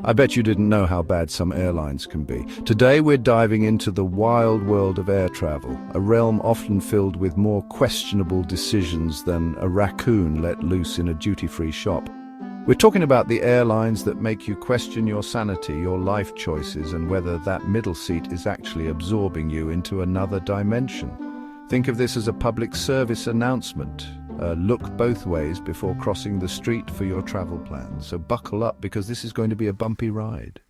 I bet you didn't know how bad some airlines can be. Today we're diving into the wild world of air travel, a realm often filled with more questionable decisions than a raccoon let loose in a duty-free shop. We're talking about the airlines that make you question your sanity, your life choices, and whether that middle seat is actually absorbing you into another dimension. Think of this as a public service announcement. Look both ways before crossing the street for your travel plans. So buckle up, because this is going to be a bumpy ride.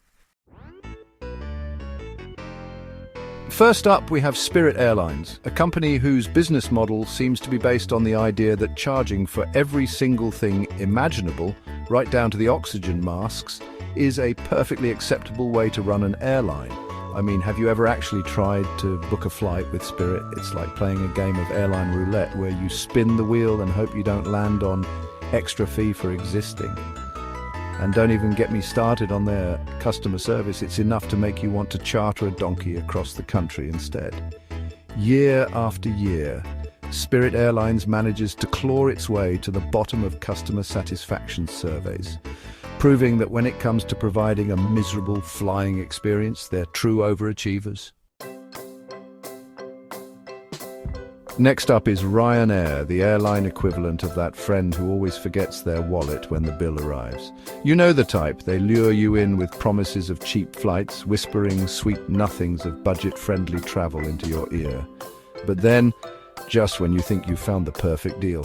First up, we have Spirit Airlines, a company whose business model seems to be based on the idea that charging for every single thing imaginable, right down to the oxygen masks, is a perfectly acceptable way to run an airline. I mean, have you ever actually tried to book a flight with Spirit? It's like playing a game of airline roulette where you spin the wheel and hope you don't land on extra fee for existing. And don't even get me started on their customer service. It's enough to make you want to charter a donkey across the country instead. Year after year, Spirit Airlines manages to claw its way to the bottom of customer satisfaction surveys, proving that when it comes to providing a miserable flying experience, they're true overachievers. Next up is Ryanair, the airline equivalent of that friend who always forgets their wallet when the bill arrives. You know the type. They lure you in with promises of cheap flights, whispering sweet nothings of budget-friendly travel into your ear. But then, just when you think you've found the perfect deal,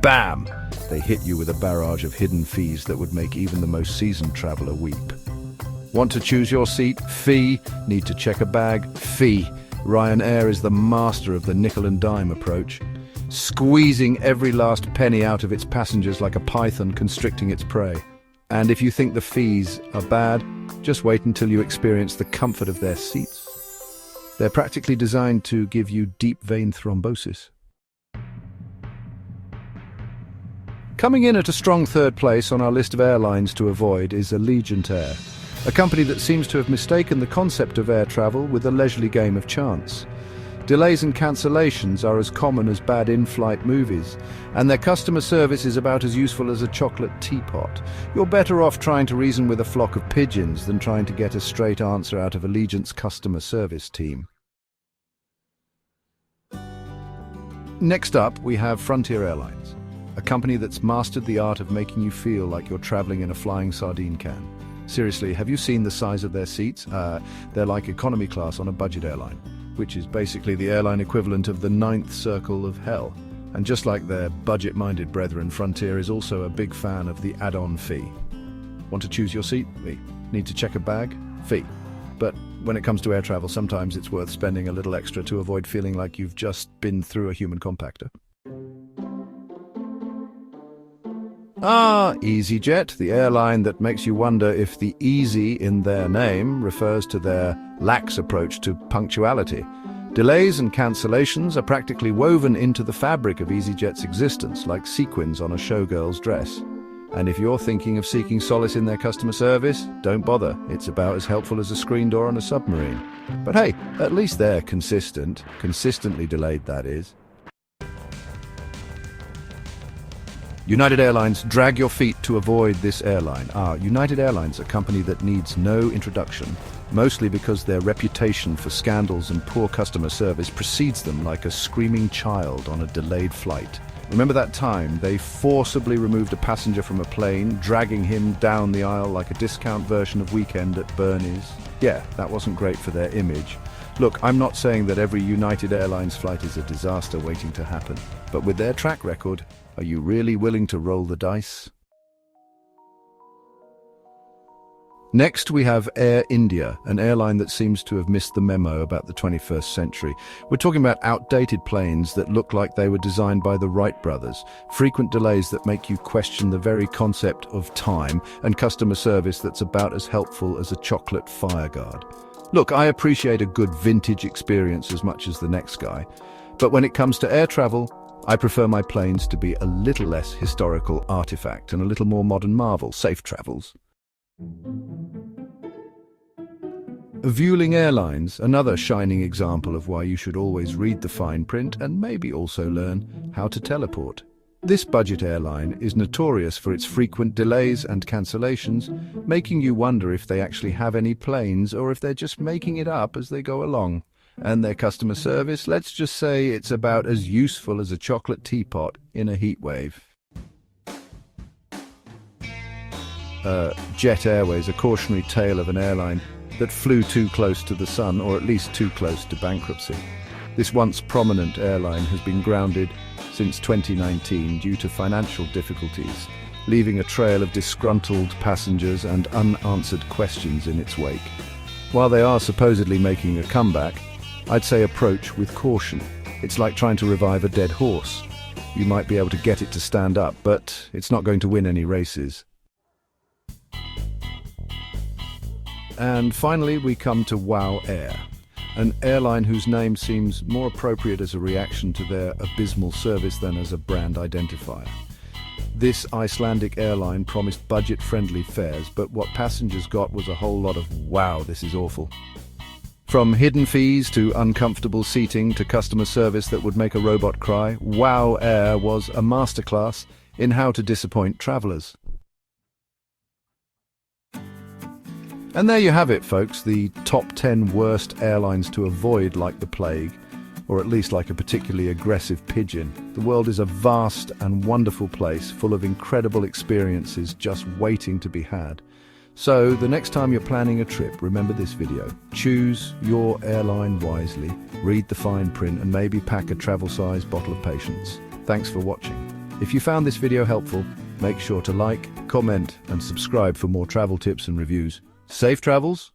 bam! They hit you with a barrage of hidden fees that would make even the most seasoned traveler weep. Want to choose your seat? Fee. Need to check a bag? Fee. Ryanair is the master of the nickel and dime approach, squeezing every last penny out of its passengers like a python constricting its prey. And if you think the fees are bad, just wait until you experience the comfort of their seats. They're practically designed to give you deep vein thrombosis. Coming in at a strong third place on our list of airlines to avoid is Allegiant Air, a company that seems to have mistaken the concept of air travel with a leisurely game of chance. Delays and cancellations are as common as bad in-flight movies, and their customer service is about as useful as a chocolate teapot. You're better off trying to reason with a flock of pigeons than trying to get a straight answer out of Allegiant's customer service team. Next up, we have Frontier Airlines, a company that's mastered the art of making you feel like you're traveling in a flying sardine can. Seriously, have you seen the size of their seats? They're like economy class on a budget airline, which is basically the airline equivalent of the ninth circle of hell. And just like their budget-minded brethren, Frontier is also a big fan of the add-on fee. Want to choose your seat? Fee. Need to check a bag? Fee. But when it comes to air travel, sometimes it's worth spending a little extra to avoid feeling like you've just been through a human compactor. EasyJet, the airline that makes you wonder if the easy in their name refers to their lax approach to punctuality. Delays and cancellations are practically woven into the fabric of EasyJet's existence, like sequins on a showgirl's dress. And if you're thinking of seeking solace in their customer service, don't bother. It's about as helpful as a screen door on a submarine. But hey, at least they're consistent. Consistently delayed, that is. United Airlines, drag your feet to avoid this airline. United Airlines, a company that needs no introduction, mostly because their reputation for scandals and poor customer service precedes them like a screaming child on a delayed flight. Remember that time they forcibly removed a passenger from a plane, dragging him down the aisle like a discount version of Weekend at Bernie's? Yeah, that wasn't great for their image. Look, I'm not saying that every United Airlines flight is a disaster waiting to happen, but with their track record, are you really willing to roll the dice? Next, we have Air India, an airline that seems to have missed the memo about the 21st century. We're talking about outdated planes that look like they were designed by the Wright brothers, frequent delays that make you question the very concept of time, and customer service that's about as helpful as a chocolate fireguard. Look, I appreciate a good vintage experience as much as the next guy, but when it comes to air travel, I prefer my planes to be a little less historical artifact and a little more modern marvel. Safe travels. Vueling Airlines, another shining example of why you should always read the fine print and maybe also learn how to teleport. This budget airline is notorious for its frequent delays and cancellations, making you wonder if they actually have any planes or if they're just making it up as they go along. And their customer service, let's just say it's about as useful as a chocolate teapot in a heat wave. Jet Airways, a cautionary tale of an airline that flew too close to the sun, or at least too close to bankruptcy. This once prominent airline has been grounded since 2019 due to financial difficulties, leaving a trail of disgruntled passengers and unanswered questions in its wake. While they are supposedly making a comeback, I'd say approach with caution. It's like trying to revive a dead horse. You might be able to get it to stand up, but it's not going to win any races. And finally, we come to WOW Air, an airline whose name seems more appropriate as a reaction to their abysmal service than as a brand identifier. This Icelandic airline promised budget-friendly fares, but what passengers got was a whole lot of "wow, this is awful." From hidden fees to uncomfortable seating to customer service that would make a robot cry, WOW Air was a masterclass in how to disappoint travelers. And there you have it, folks, the top 10 worst airlines to avoid like the plague, or at least like a particularly aggressive pigeon. The world is a vast and wonderful place full of incredible experiences just waiting to be had. So, the next time you're planning a trip, remember this video. Choose your airline wisely, read the fine print, and maybe pack a travel-sized bottle of patience. Thanks for watching. If you found this video helpful, make sure to like, comment, and subscribe for more travel tips and reviews. Safe travels!